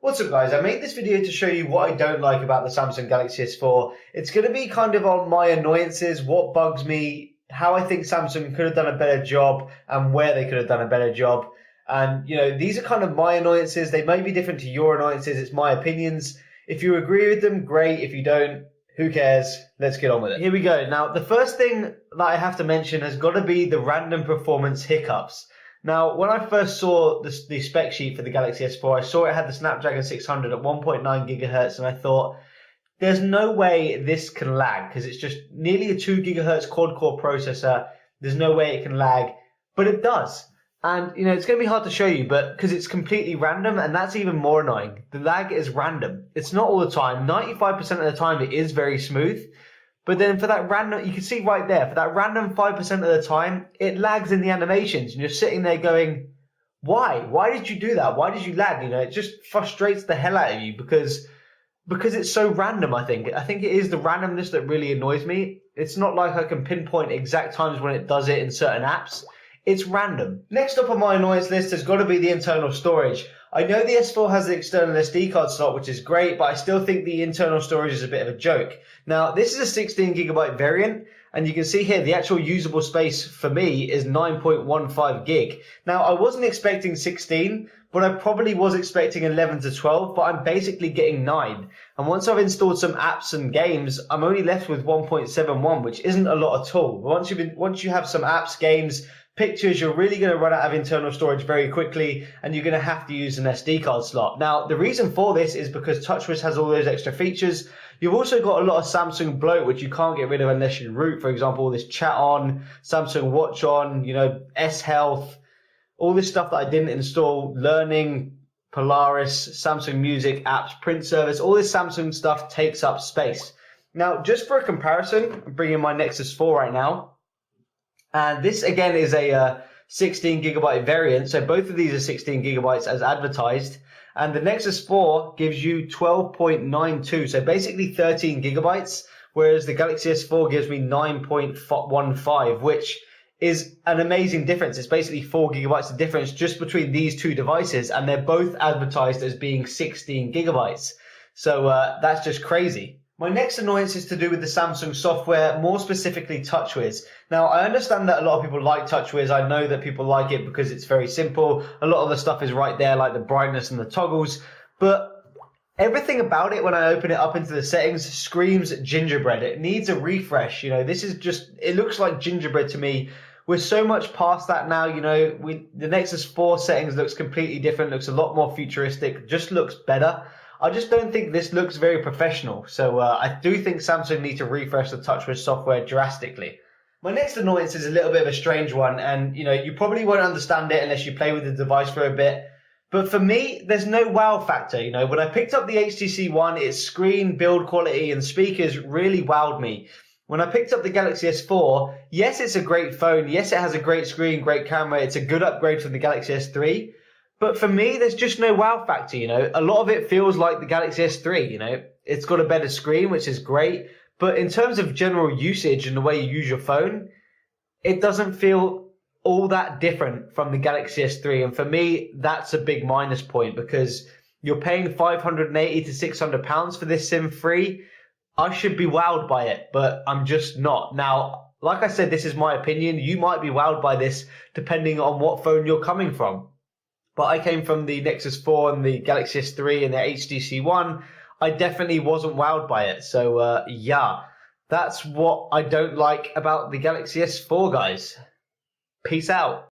What's up guys, I made this video to show you what I don't like about the Samsung Galaxy S4. It's going to be kind of on my annoyances, what bugs me, how I think Samsung could have done a better job and where they could have done a better job. And these are kind of my annoyances. They may be different to your annoyances. It's my opinions. If you agree with them, great. If you don't, who cares? Let's get on with it. Here we go. Now, the first thing that I have to mention has got to be the random performance hiccups. Now, when I first saw the spec sheet for the Galaxy S4, I saw it had the Snapdragon 600 at 1.9 gigahertz, and I thought, there's no way this can lag, because it's just nearly a 2 gigahertz quad-core processor. There's no way it can lag, but it does. And, it's going to be hard to show you, but because it's completely random, and that's even more annoying. The lag is random. It's not all the time. 95% of the time, it is very smooth. But then for that random, you can see right there, for that random 5% of the time, it lags in the animations. And you're sitting there going, why? Why did you do that? Why did you lag? It just frustrates the hell out of you because it's so random, I think. I think it is the randomness that really annoys me. It's not like I can pinpoint exact times when it does it in certain apps. It's random. Next up on my annoyance list has got to be the internal storage. I know the S4 has the external SD card slot, which is great, but I still think the internal storage is a bit of a joke. Now, this is a 16 gigabyte variant, and you can see here the actual usable space for me is 9.15 gig. Now, I wasn't expecting 16, but I probably was expecting 11 to 12, but I'm basically getting 9. And once I've installed some apps and games, I'm only left with 1.71, which isn't a lot at all. Once you have some apps, games, pictures, you're really going to run out of internal storage very quickly, and you're going to have to use an SD card slot. Now, the reason for this is because TouchWiz has all those extra features. You've also got a lot of Samsung bloat, which you can't get rid of unless you root. For example, this chat on, Samsung Watch on, S Health, all this stuff that I didn't install, Learning, Polaris, Samsung Music, apps, print service, all this Samsung stuff takes up space. Now, just for a comparison, I'm bringing my Nexus 4 right now. And this, again, is a 16 gigabyte variant. So both of these are 16 gigabytes as advertised. And the Nexus 4 gives you 12.92. So basically 13 gigabytes, whereas the Galaxy S4 gives me 9.15, which is an amazing difference. It's basically 4 gigabytes of difference just between these two devices. And they're both advertised as being 16 gigabytes. So that's just crazy. My next annoyance is to do with the Samsung software, more specifically TouchWiz. Now, I understand that a lot of people like TouchWiz. I know that people like it because it's very simple. A lot of the stuff is right there, like the brightness and the toggles. But everything about it, when I open it up into the settings, screams gingerbread. It needs a refresh. This is just, it looks like gingerbread to me. We're so much past that now. The Nexus 4 settings looks completely different, looks a lot more futuristic, just looks better. I just don't think this looks very professional. So I do think Samsung need to refresh the TouchWiz software drastically. My next annoyance is a little bit of a strange one, and you probably won't understand it unless you play with the device for a bit. But for me, there's no wow factor. When I picked up the HTC One, its screen, build quality, and speakers really wowed me. When I picked up the Galaxy S4, yes, it's a great phone. Yes, it has a great screen, great camera. It's a good upgrade from the Galaxy S3. But for me, there's just no wow factor, A lot of it feels like the Galaxy S3, It's got a better screen, which is great. But in terms of general usage and the way you use your phone, it doesn't feel all that different from the Galaxy S3. And for me, that's a big minus point because you're paying £580 to £600 for this SIM-free. I should be wowed by it, but I'm just not. Now, like I said, this is my opinion. You might be wowed by this depending on what phone you're coming from. But I came from the Nexus 4 and the Galaxy S3 and the HTC One. I definitely wasn't wowed by it. So, yeah, that's what I don't like about the Galaxy S4, guys. Peace out.